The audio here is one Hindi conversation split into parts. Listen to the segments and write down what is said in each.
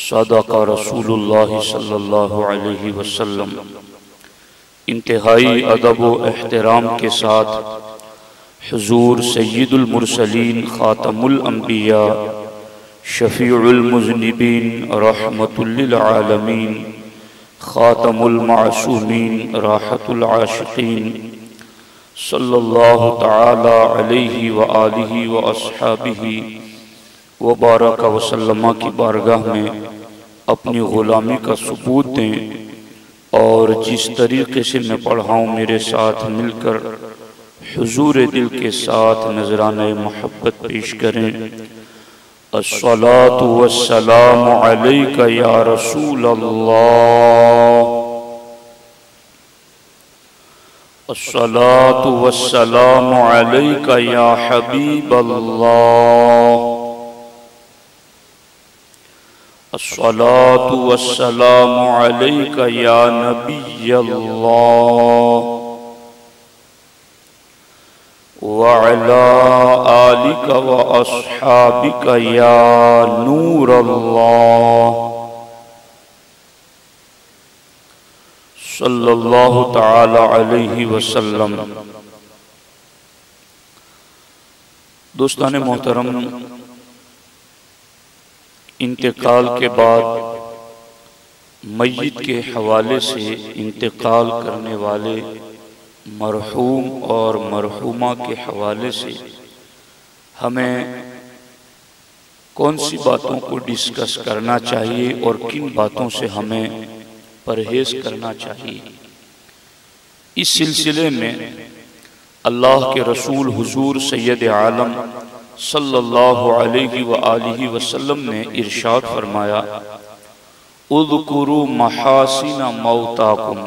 सदका रसूलुल्लाह सल्लल्लाहु अलैहि वसल्लम। इंतहाई अदब व एहतराम के साथ हुजूर सय्यदुल मुरसलीन खातमुल अंबिया शफीउल मुज़निबीन रहमतुल लिल आलमीन खातमुल मासूमीन राहतुल आशिकीन सल्लल्लाहु तआला अलैहि व आलिहि व अस्हाबिहि व बारक वसल्लम की बारगाह में अपनी ग़ुलामी का सबूत दें और जिस तरीके से मैं पढ़ाऊँ मेरे साथ मिलकर हुजूर दिल के साथ नजराने मोहब्बत पेश करें। अस्सलातु वस्सलामु अलैका या रसूल अल्लाह, अस्सलातु वस्सलामु अलैका या हबीब अल्लाह, अस्सलातु वस्सलामु अलैका या नबी अल्लाह व अला आलिका व अस्हाबिका या नूर अल्लाह सल्लल्लाहु तआला अलैहि वसल्लम। दोस्तान मोहतरम, इंतकाल के बाद मय्यत के हवाले से इंतकाल करने वाले मरहूम और मरहूमा के हवाले से हमें कौन सी बातों को डिस्कस करना चाहिए और किन बातों से हमें परहेज करना चाहिए। इस सिलसिले में अल्लाह के रसूल हुजूर सैयद आलम सल्लल्लाहु अलैहि व आलिहि वसल्लम ने इरशाद फरमाया, उज़कुरू महासिना मौताकुम,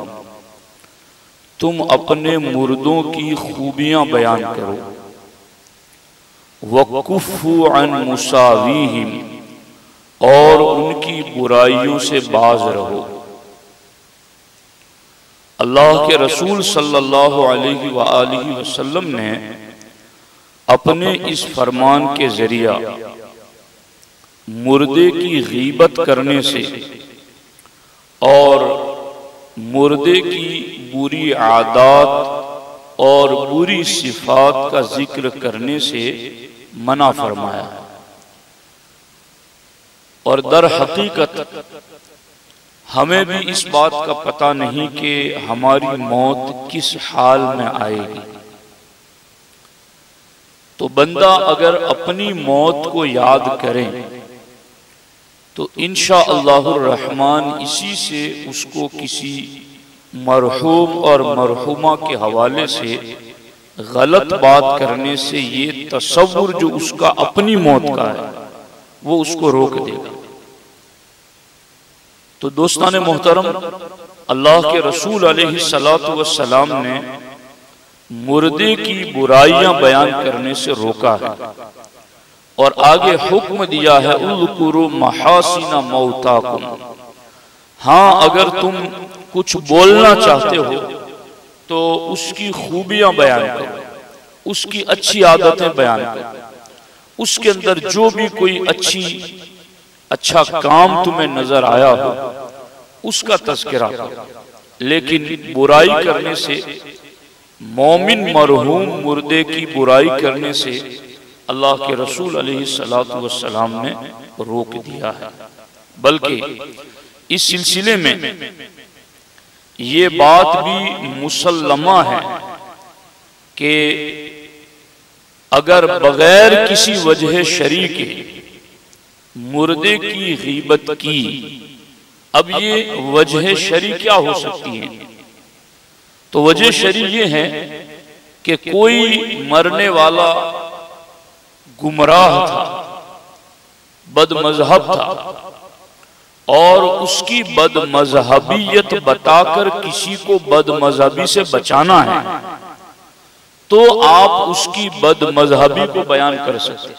तुम अपने मुर्दों की खूबियां बयान करो, वकुफ़ू अन मुसावीहिम, और उनकी बुराइयों से बाज रहो। अल्लाह के रसूल सल्लल्लाहु अलैहि व आलिहि वसल्लम ने अपने इस फरमान के जरिया मुर्दे की गीबत करने से और मुर्दे की बुरी आदत और बुरी सिफात का जिक्र करने से मना फरमाया। और दर हकीकत हमें भी इस बात का पता नहीं कि हमारी मौत किस हाल में आएगी। तो बंदा अगर अपनी मौत को याद करे तो इंशाअल्लाहुर रहमान इसी से उसको किसी मरहूम और मरहूमा के हवाले से गलत बात करने से ये तसव्वुर जो उसका अपनी मौत का है वो उसको रोक देगा। तो दोस्तान मोहतरम, अल्लाह के रसूल अलैहिस्सलातु वस्सलाम ने मुर्दे की बुराइयां बयान करने से रोका है और आगे हुक्म दिया है, उज़कुरू महासिना मौताकुम। हाँ, अगर तुम कुछ बोलना चाहते हो तो उसकी खूबियां बयान करो, उसकी अच्छी आदतें बयान करो, उसके अंदर जो भी कोई अच्छा काम तुम्हें नजर आया हो उसका तज़किरा करो। लेकिन बुराई करने से, मोमिन मरहूम मुर्दे की बुराई करने से अल्लाह के रसूल अलैहिस्सलातु वस्सलाम ने रोक दिया है। बल्कि इस सिलसिले में ये बात भी मुसल्लमा है कि अगर बगैर किसी वजह शरई के मुर्दे की गीबत की, अब ये वजह शरई क्या हो सकती है? तो वजह शरई ये है कि कोई मरने वाला गुमराह था, बदमजहब था और उसकी बदमजहबियत बताकर किसी को बदमजहबी से बचाना है तो आप उसकी बदमजहबी को बयान कर सकते,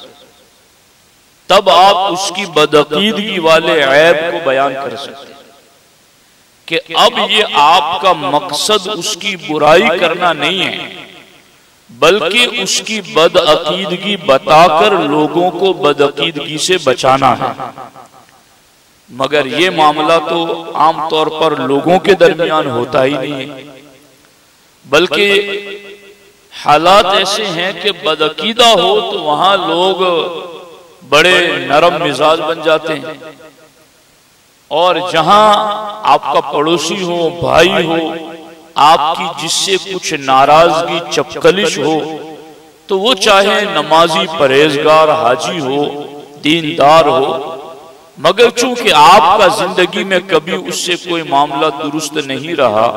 तब आप उसकी बदअकीदगी वाले ऐब को बयान कर सकते कि अब ये आपका मकसद उसकी बुराई करना नहीं है बल्कि उसकी बदअकीदगी बताकर लोगों को बदअकीदगी से बचाना है। मगर ये मामला तो आमतौर पर लोगों के दरमियान होता ही नहीं है, बल्कि हालात ऐसे हैं कि बदअकीदा हो तो वहां लोग बड़े नरम मिजाज बन जाते हैं, और जहां आपका पड़ोसी हो, भाई हो, आपकी जिससे कुछ नाराजगी चपकलिश हो, तो वो चाहे नमाजी, परहेजगार, हाजी हो, दीनदार हो, मगर चूंकि आपका जिंदगी में कभी उससे कोई मामला दुरुस्त नहीं रहा,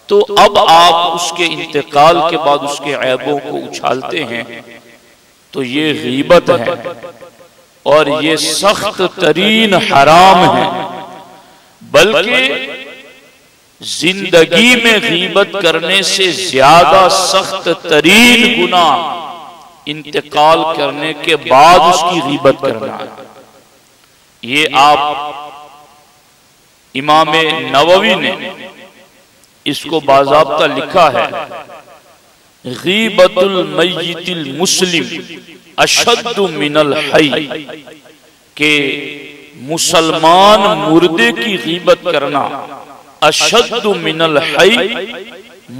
तो अब आप उसके इंतकाल के बाद उसके ऐबों को उछालते हैं, तो ये गीबत है और ये सख्त तरीन हराम है। बल्कि जिंदगी में गीबत करने से ज्यादा सख्त तरीन गुनाह इंतकाल करने के बाद उसकी गीबत करना है। ये आप इमाम नववी ने इसको बाज़ाब्ता लिखा है, गीबतुल मय्यितिल मुस्लिम अशद्दु मिनल हय्य, के मुसलमान मुर्दे की गीबत करना अशद्दु मिनल हय्य,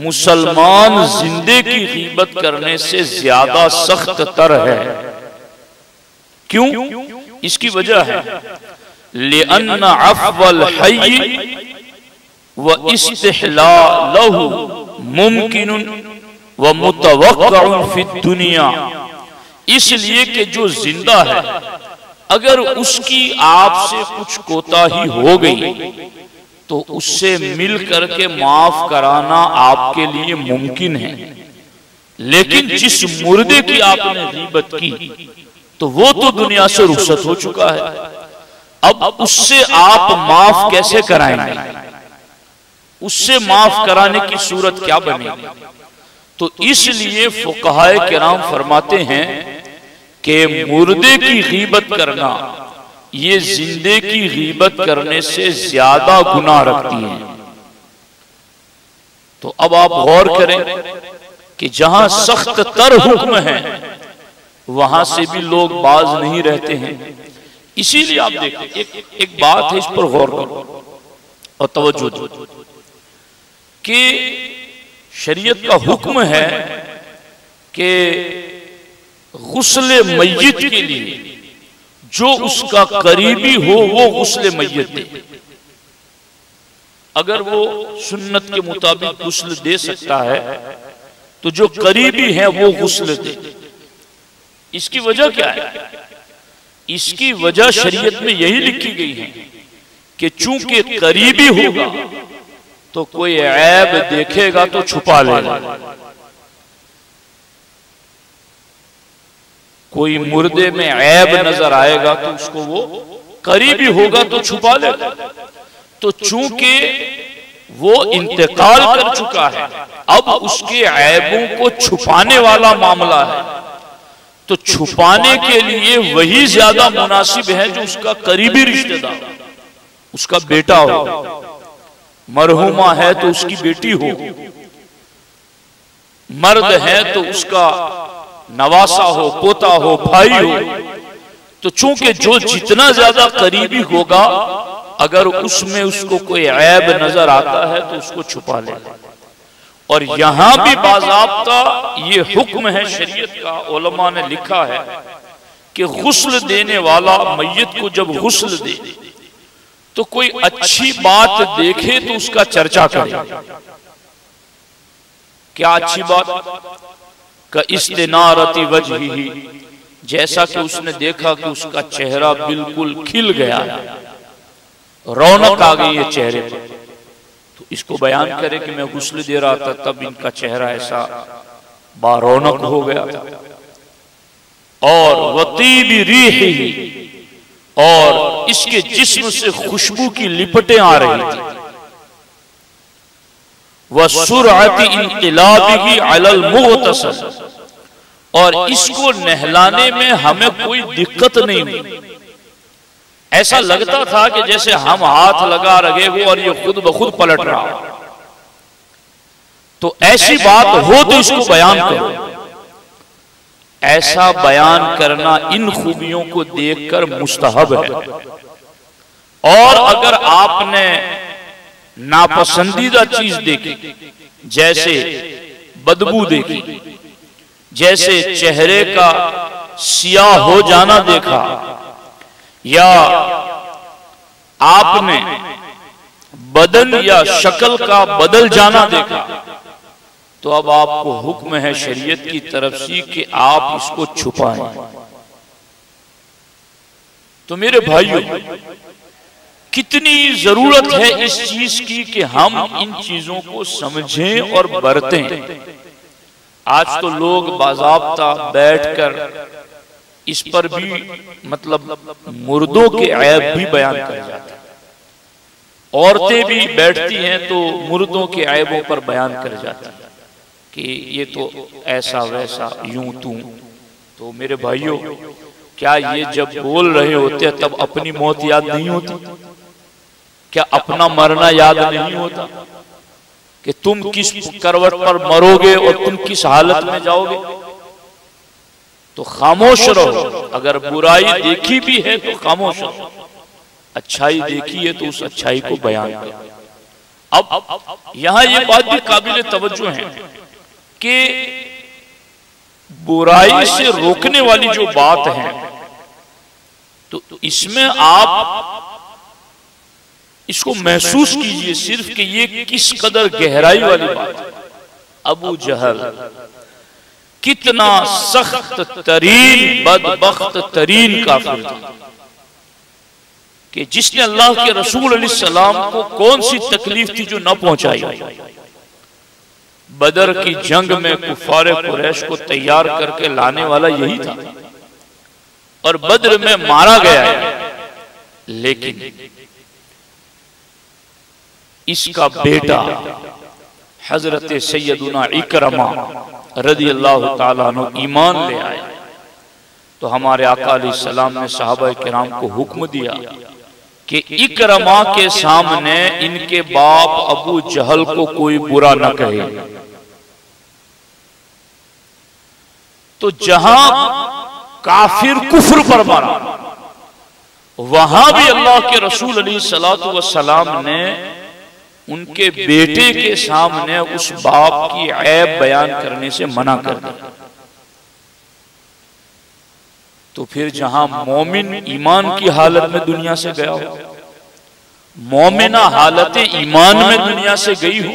मुसलमान जिंदे की गीबत करने से ज्यादा सख्त तर है। क्यों? इसकी वजह है लिअन्न अफ़्वल हय्य व इस्तिहलालहु मुमकिनुन व मुतवक्कउन फिद दुनिया, इसलिए कि जो जिंदा है अगर उसकी आपसे कुछ कोताही हो गई तो उससे मिल करके माफ कराना आपके लिए मुमकिन है, लेकिन जिस मुर्दे की आपने गीबत की तो वो तो दुनिया से रुखसत हो चुका है, अब उससे आप माफ कैसे कराएंगे? उससे माफ कराने की सूरत क्या बनेगी? तो इसलिए फुक़हाए किराम फरमाते हैं कि मुर्दे की गीबत करना ये जिंदे की गीबत करने से ज्यादा गुनाह रखती है। तो अब आप गौर करें कि जहां सख्त तर हुक्म है वहां से भी लोग बाज नहीं रहते हैं। इसीलिए आप देखें, एक बात है, इस पर गौर करो और तवज्जो दो कि शरीयत का हुक्म है कि गुस्ल मय्यत के लिए जो उसका करीबी हो वो गुस्ल मय्यत दे। अगर वो सुन्नत के मुताबिक गुस्ल दे सकता है तो जो करीबी है वो गुस्ल दे। इसकी वजह क्या है? इसकी वजह शरीयत में यही लिखी गई है कि चूंकि करीबी होगा तो कोई ऐब देखेगा तो छुपा लेगा, कोई मुर्दे में ऐब नजर आएगा तो उसको वो करीबी होगा तो छुपा लेगा। तो चूंकि वो इंतकाल कर चुका है, अब उसके ऐबों को छुपाने वाला मामला है, तो छुपाने के लिए वही ज्यादा मुनासिब है जो उसका करीबी रिश्तेदार, उसका बेटा हो, मरहुमा है तो उसकी बेटी हो, मर्द है तो उसका नवासा हो, पोता हो, भाई हो। तो चूंकि जो जितना ज्यादा करीबी होगा अगर उसमें उसको कोई ऐब नजर आता है तो उसको छुपा लेगा। और यहां भी बाज़ाब्ता ये हुक्म है शरीयत का, उलमा ने लिखा है कि गुस्ल देने वाला मय्यत को जब गुस्ल दे तो कोई अच्छी बात देखे तो उसका चर्चा करे। क्या अच्छी बात? का इस्तिनारति वजहिही, जैसा कि उसने देखा कि उसका चेहरा बिल्कुल खिल गया है, रौनक आ गई है चेहरे पर, तो इसको बयान करे कि मैं गुस्ल दे रहा था तब इनका चेहरा ऐसा बारौनक हो गया था। और वतीबी रीही, और इसके जिस्म से खुशबू की लिपटें आ रही थी। व सुरअति इंक़िलाबिही अलल मुग़तसल, और इसको नहलाने में हमें कोई दिक्कत नहीं हुई। ऐसा लगता था कि जैसे हम हाथ लगा रहे हो और ये खुद ब खुद पलट रहा हो। तो ऐसी बात हो तो इसको बयान करो। ऐसा बयान करना इन खूबियों को देखकर मुस्तहब है। और अगर आपने नापसंदीदा चीज देखी, जैसे बदबू देखी, जैसे चेहरे का सियाह हो जाना देखा, या आपने बदन या शक्ल का बदल जाना देखा, तो अब आपको हुक्म है शरीयत की तरफ से कि आप इसको छुपाएं। तो मेरे भाइयों, कितनी जरूरत है इस चीज की कि हम इन चीजों को समझें और बरतें। आज तो लोग बाज़ाब्ता बैठकर इस पर भी मतलब मुर्दों के ऐब भी बयान कर जाते हैं। औरतें भी बैठती हैं तो मुर्दों के ऐबों पर बयान कर जाती हैं कि ये तो ऐसा वैसा यूं तू। तो मेरे भाइयों, क्या ये जब बोल रहे होते हैं तब अपनी मौत याद नहीं होती? क्या अपना मरना याद नहीं होता कि तुम किस करवट पर मरोगे और तुम किस हालत में जाओगे? तो खामोश रहो। अगर बुराई देखी भी है तो खामोश रहो, अच्छाई देखी है तो उस अच्छाई को बयान करो। अब यहां ये बात भी काबिल तवज्जो है कि बुराई से रोकने वाली जो बात है, तो इसमें आप इसको महसूस कीजिए सिर्फ कि ये किस कदर गहराई वाली बात है। अबू जहल कितना सख्त तरीन बदबख्त तरीन काफिर था कि जिसने अल्लाह के रसूल अलैहिस्सलाम को कौन सी तकलीफ थी जो न पहुंचाई। बदर की जंग में कुफारे कुरैश को तैयार करके लाने वाला यही था और बदर में मारा गया है। लेकिन इसका बेटा हजरत सैयदुना इकरमा रज़ी अल्लाह ताला अन्हु ईमान ले आए, तो हमारे आका अलैहिस्सलाम ने सहाबा किराम को हुक्म दिया कि इकरमा के सामने इनके बाप अबू जहल को कोई बुरा न कहे। तो जहां काफिर कुफ्र पर मारा, वहां भी अल्लाह के रसूल अलैहिस्सलातु वस्सलाम ने उनके बेटे के सामने उस बाप की ऐब बयान करने से मना कर दिया। तो फिर जहां मोमिन ईमान की हालत में दुनिया से गया हो, मोमिना हालत ईमान में दुनिया से गई हो,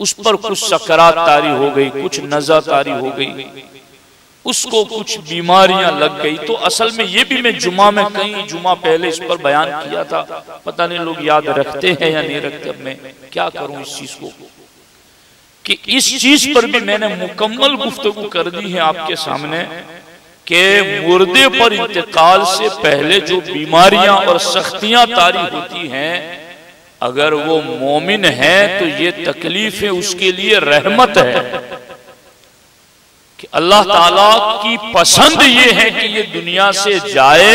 उस पर कुछ सकरात तारी हो गई, कुछ नज़ा तारी हो गई, उसको कुछ बीमारियां लग गई। तो असल में ये भी मैं जुमा में कई जुमा पहले इस पर बयान किया था, पता नहीं लोग याद रखते हैं या नहीं रखते। अब मैं क्या करूं इस चीज को कि इस चीज पर भी मैंने मुकम्मल गुफ्तगू कर दी है आपके सामने कि मुर्दे पर इंतकाल से पहले जो बीमारियां और सख्तियां तारी होती हैं, अगर वो मोमिन है तो ये तकलीफें उसके लिए रहमत है कि अल्लाह ताला की पसंद ये है कि ये दुनिया से जाए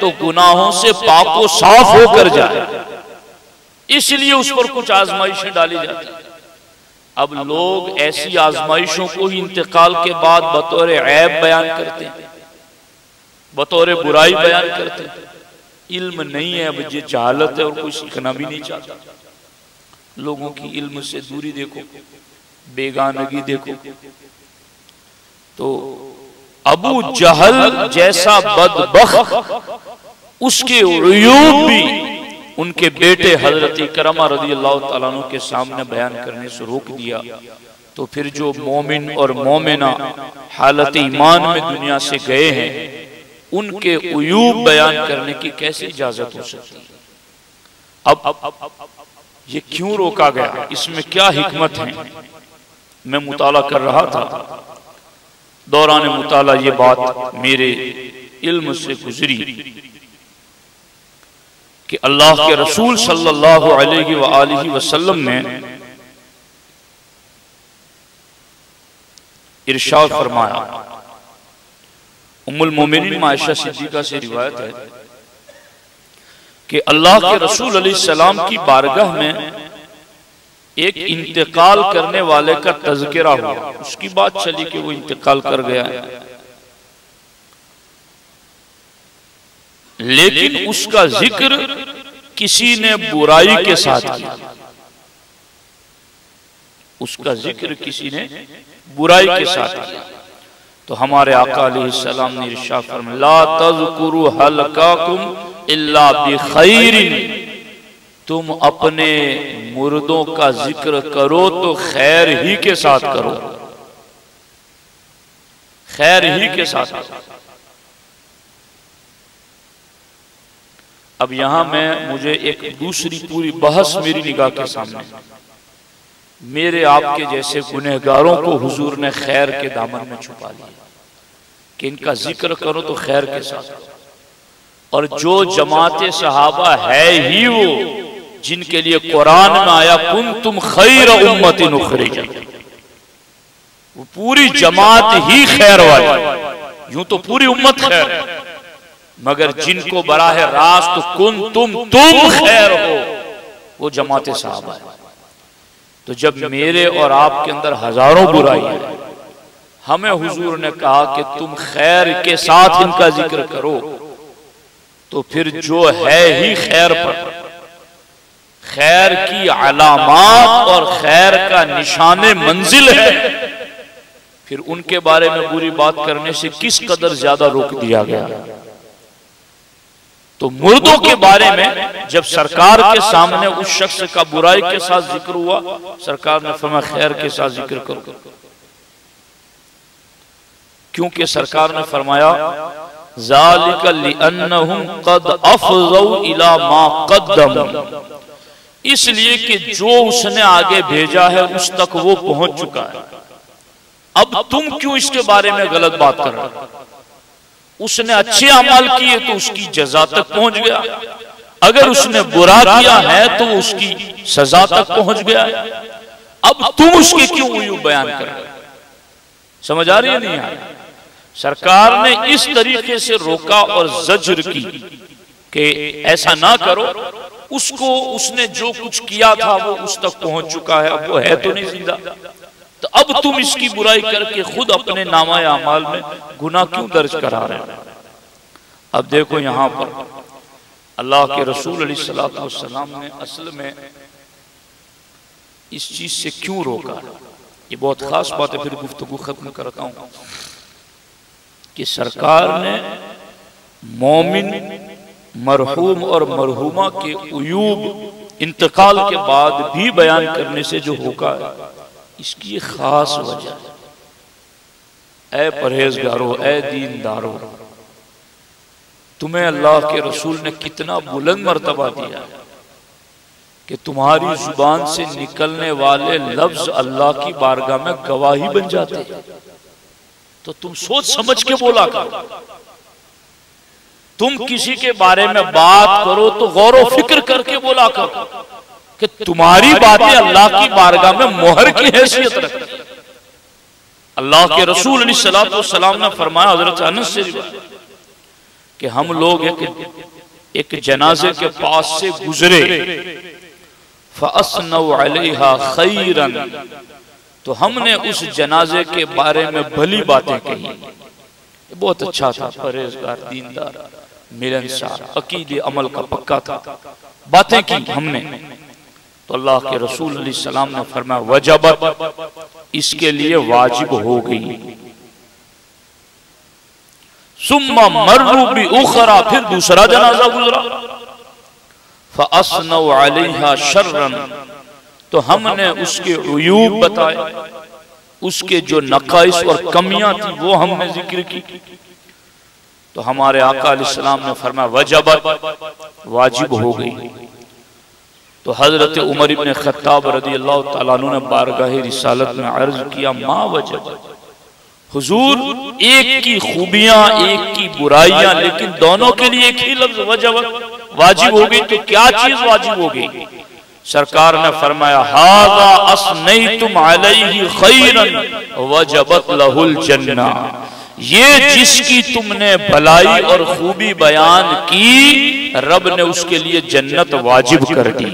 तो गुनाहों से पाको साफ होकर जाए, इसलिए उस पर कुछ आजमाइशें डाली जाती हैं। अब लोग ऐसी आजमाइशों को ही इंतकाल के बाद बतौर ऐब बयान करते हैं, बतौर बुराई बयान करते हैं। इल्म नहीं है, अब ये जहालत है और कोई सीखना भी नहीं चाहता। लोगों की इल्म से दूरी देखो, बेगानगी देखो। तो अबू जहल जैसा बदबख्त, उसके उयूब भी उनके बेटे हजरत इकरमा रज़ी अल्लाह ताला अन्हु के सामने बयान करने से रोक दिया। तो फिर जो मोमिन और मोमिना हालत ईमान में दुनिया से गए हैं, उनके उयूब बयान करने की कैसे इजाजत हो सकती है? अब ये क्यों रोका गया, इसमें क्या हिकमत है? मैं मुताला कर रहा था, दौरान मुताला ये बात मेरे इल्म से गुजरी कि अल्लाह के रसूल सल्लल्लाहु अलैहि वसल्लम ने इरशाद फरमाया, उम्मुल मोमिनीन आयशा सिद्दीका से रिवायत है कि अल्लाह के रसूल अलैहिस्सलाम की बारगाह में एक इंतकाल करने वाले का तज़किरा हुआ। उसकी बात चली कि वो इंतकाल कर गया है, लेकिन उसका जिक्र किसी ने बुराई के साथ किया, उसका जिक्र किसी ने बुराई के साथ किया, तो हमारे आका अलैहिस्सलाम ने इरशाद फरमाया ला तज़कुरु हलकाकुम इल्ला बिखैरिन, तुम अपने मुर्दों का जिक्र करो तो खैर ही के साथ करो, खैर ही के साथ करो। अब यहां मुझे एक दूसरी पूरी बहस मेरी निगाह के सामने, मेरे आपके जैसे गुनहगारों को हुजूर ने खैर के दामन में छुपा लिया कि इनका जिक्र करो तो खैर के साथ, और जो जमात सहाबा है ही वो जिनके लिए कुरान में आया कुंतुम खैर उम्मतिन उखरिजत, वो पूरी जमात ही खैर वाली, यूं तो पूरी उम्मत खैर है, मगर जिनको बराह रास्त कुंतुम तुम खैर हो वो जमात सहाबा है। तो जब मेरे और आपके अंदर हजारों बुराई है, हमें हुजूर ने कहा कि तुम खैर के साथ इनका जिक्र करो, तो फिर जो है ही खैर पर, खैर की अलामात और खैर का निशाने मंजिल है, फिर उनके बारे में बुरी बात करने से किस कदर ज्यादा रोक दिया गया। तो मुर्दों के बारे में जब सरकार के सामने उस शख्स का बुराई के साथ जिक्र हुआ, सरकार ने फरमाया खैर के साथ जिक्र करो, क्योंकि सरकार ने फरमाया ज़ालिका लिअन्नहुम क़द अफ़ज़ौ इला मा क़द्दमू, इसलिए कि जो उसने आगे भेजा है उस तक वो पहुंच चुका है, अब तुम क्यों इसके बारे में गलत बात कर रहे हो। उसने अच्छे अमल किए तो उसकी जजा तक पहुंच गया, अगर उसने बुरा किया है तो उसकी सजा तक पहुंच गया है, अब तुम उसके क्यों यूं बयान कर रहे हो। समझ आ रही है नहीं आ रही। सरकार ने इस तरीके से रोका और जज्र की कि ऐसा ना करो, उसको उसने जो कुछ किया था वो उस तक पहुंच चुका है, अब वो है तो नहीं जिंदा, तो अब तुम इसकी बुराई करके खुद अपने नामाए अमाल में गुनाह क्यों दर्ज करा रहे हैं। अब देखो यहां पर अल्लाह के रसूल अलैहिस्सलातु वस्सलाम ने असल में इस चीज से क्यों रोका, ये बहुत खास बात है, फिर गुफ्तगू खत्म करता हूं कि सरकार ने मोमिन मरहूम और मरहूमा के उयूब इंतकाल के बाद भी बयान करने से जो रोका है, इसकी खास वजह है। ऐ परहेजगारों, ऐ दीनदारों, तुम्हें अल्लाह के रसूल ने कितना बुलंद मर्तबा दिया है कि तुम्हारी जुबान से निकलने वाले लफ्ज अल्लाह की बारगाह में गवाही बन जाते हैं। तो तुम सोच समझ के बोला करो, तुम किसी के बारे में बात करो तो गौर व फिक्र करके बोला करो कि तुम्हारी बातें अल्लाह की बारगाह में मोहर की हैसियत रखती है। अल्लाह के रसूल अलैहिस्सलातु वस्सलाम ने फरमाया, हजरत अनस से कि हम लोग एक जनाजे के पास से गुजरे, फअस्नौ अलैहा खैरन, तो हमने उस जनाजे के बारे में भली बातें कही, बहुत अच्छा था, परहेजगार, दीनदार, मिलनसार, अकीदे अमल का पक्का था, बातें की हमने। तो अल्लाह के रसूल अलैहिस्सलाम ने फरमाया वजबत, इसके लिए वाजिब हो गई। सुम्मा मर्रू बि उखरा, फिर दूसरा जनाजा गुजरा, फअस्नौ अलैहा शर्रन, तो हमने उसके उयूब बताए, उसके जो नकाइस और कमियां थी वो हमने जिक्र की। तो हमारे आका अलैहिस्सलाम ने फरमाया वजबत, वाजिब हो गई। तो हजरत उमर इब्न खत्ताब रज़ियल्लाहु ताला अन्हु ने बारगाह रिसालत में अर्ज किया, मा वजबत, हुजूर एक की खूबियां एक की बुराइयां, लेकिन दोनों के लिए एक ही लफ्ज वजबत, वाजिब हो गई। तो क्या चीज वाजिब हो गई। सरकार ने फरमाया हाज़ा अस्नैतुम अलैहि खैरन वजबत लहुल जन्ना, ये जिसकी तुमने भलाई और खूबी बयान की, रब ने उसके लिए जन्नत वाजिब कर दी।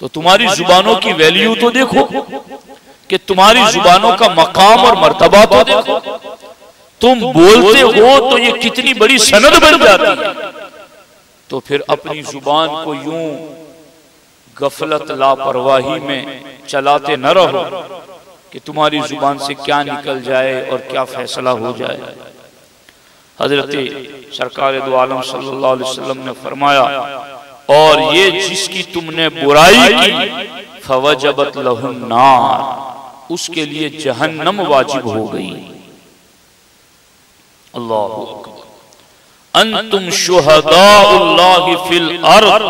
तो तुम्हारी जुबानों की वैल्यू तो देखो कि तुम्हारी जुबानों का मकाम और मर्तबा तो देखो, तुम बोलते हो तो ये कितनी बड़ी सनद बन जाती है। तो फिर अपनी जुबान को यूं गफलत लापरवाही में चलाते न रहो कि तुम्हारी जुबान से क्या निकल जाए और क्या फैसला हो जाए। हजरत सरकार दो आलम सल्लल्लाहु अलैहि वसल्लम ने फरमाया, और ये जिसकी तुमने बुराई की फवजबत लहुन नार, उसके लिए जहन्नम वाजिब हो गई। अल्लाहु अकबर। अंतुम शुहदाउल्लाहि फिल अर्द,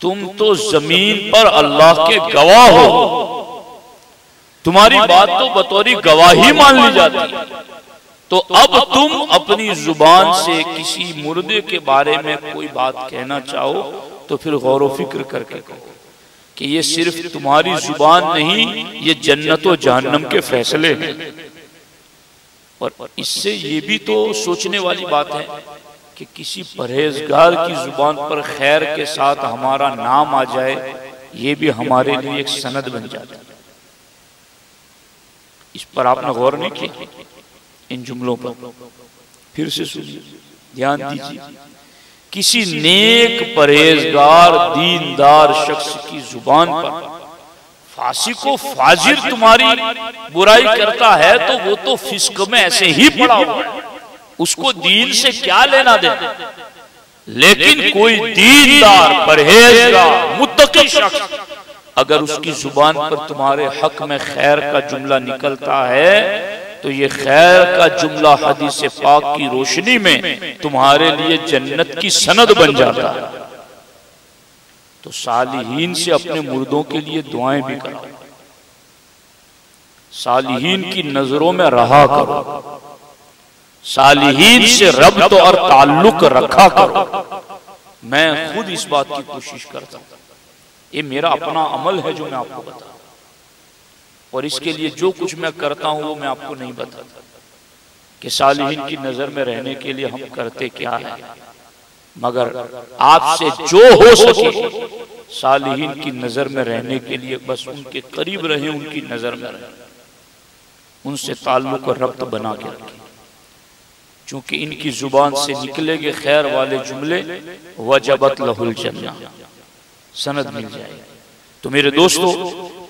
तुम तो जमीन पर अल्लाह के गवाह हो। तुम्हारी बात तो बतौरी गवाही मान ली जाती है। तो अब तुम अपनी जुबान से किसी मुर्दे के बारे में कोई बात कहना चाहो तो फिर गौर व फिक्र करके कहो कि ये सिर्फ तुम्हारी जुबान नहीं, ये जन्नत और जहन्नम के फैसले हैं। और इससे ये भी तो सोचने वाली बात है कि किसी परहेजगार की जुबान पर खैर के साथ हमारा नाम आ जाए, ये भी हमारे लिए एक सनद बन जाता है। इस पर आपने गौर नहीं किया? इन जुमलों पर फिर से सुनिए, ध्यान दीजिए। किसी नेक परहेजगार दीनदार शख्स की जुबान पर फासिक व फाजिर तुम्हारी बुराई करता है तो वो तो फिस्क में ऐसे ही पड़ा हुआ है, उसको दीन से क्या लेना देना। लेकिन कोई दीनदार परहेजगार मुत्तकी शख्स अगर उसकी जुबान पर तुम्हारे हक में खैर का जुमला निकलता है तो ये खैर का जुमला हदीस पाक की रोशनी में तुम्हारे लिए जन्नत की सनद बन जाता है। तो सालिहीन से अपने मुर्दों के लिए दुआएं भी करो, सालिहीन की नजरों में रहा करो, सालिहीन से रब्त और ताल्लुक रखा करो। मैं खुद इस बात की कोशिश करता हूं, ये मेरा अपना अमल है जो मैं आपको बताऊं, और इसके लिए जो कुछ मैं करता हूं वो मैं आपको नहीं बताता कि सालिहीन की नजर में रहने के लिए हम करते क्या है। मगर आपसे जो हो सके सालिहीन की नजर में रहने के लिए बस उनके करीब रहें, उनकी नजर में रहें, उनसे ताल्लुक और रब्त बना के रखें, क्योंकि इनकी जुबान से निकलेंगे खैर वाले जुमले, वजबत लहुल जन्नह, सनद मिल जाएगी। तो मेरे दोस्तों,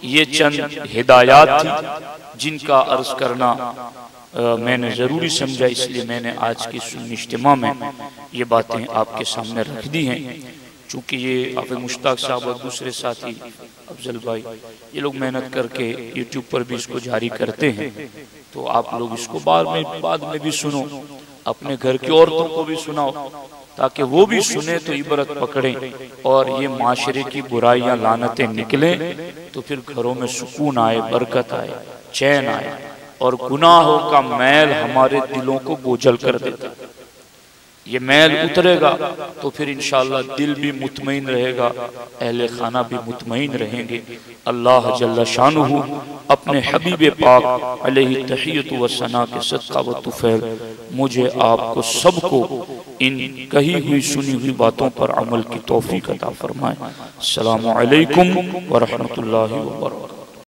ये चंद हिदायत थी जिनका अर्ज करना मैंने जरूरी समझा, इसलिए मैंने आज की सुन्नी इज्तिमा में ये बातें आपके सामने रख दी हैं। चूंकि ये हाफिज मुश्ताक साहब और दूसरे साथी अफजल भाई ये लोग मेहनत करके यूट्यूब पर भी इसको जारी करते हैं, तो आप लोग इसको बाद में भी सुनो, अपने घर की औरतों को भी सुनाओ, ताकि वो भी सुने तो इबरत पकड़ें और ये माशरे की बुराइयां लानतें निकलें, तो फिर घरों में सुकून आए, बरकत आए, चैन आए, और गुनाहों का मैल हमारे दिलों को बोझल कर देता है। ये मैल उतरेगा तो फिर इंशाअल्लाह दिल भी मुतमईन रहेगा, अहले खाना भी मुतमईन रहेंगे। अल्लाह जल्ला शानुहु अपने हबीब पाक अलैहि तहियत व सना के सदका व तुफैल मुझे आपको सबको इन कही हुई सुनी हुई बातों पर अमल की तौफीक अता फरमाए। अस्सलामु अलैकुम व रहमतुल्लाहि व बरकातहू।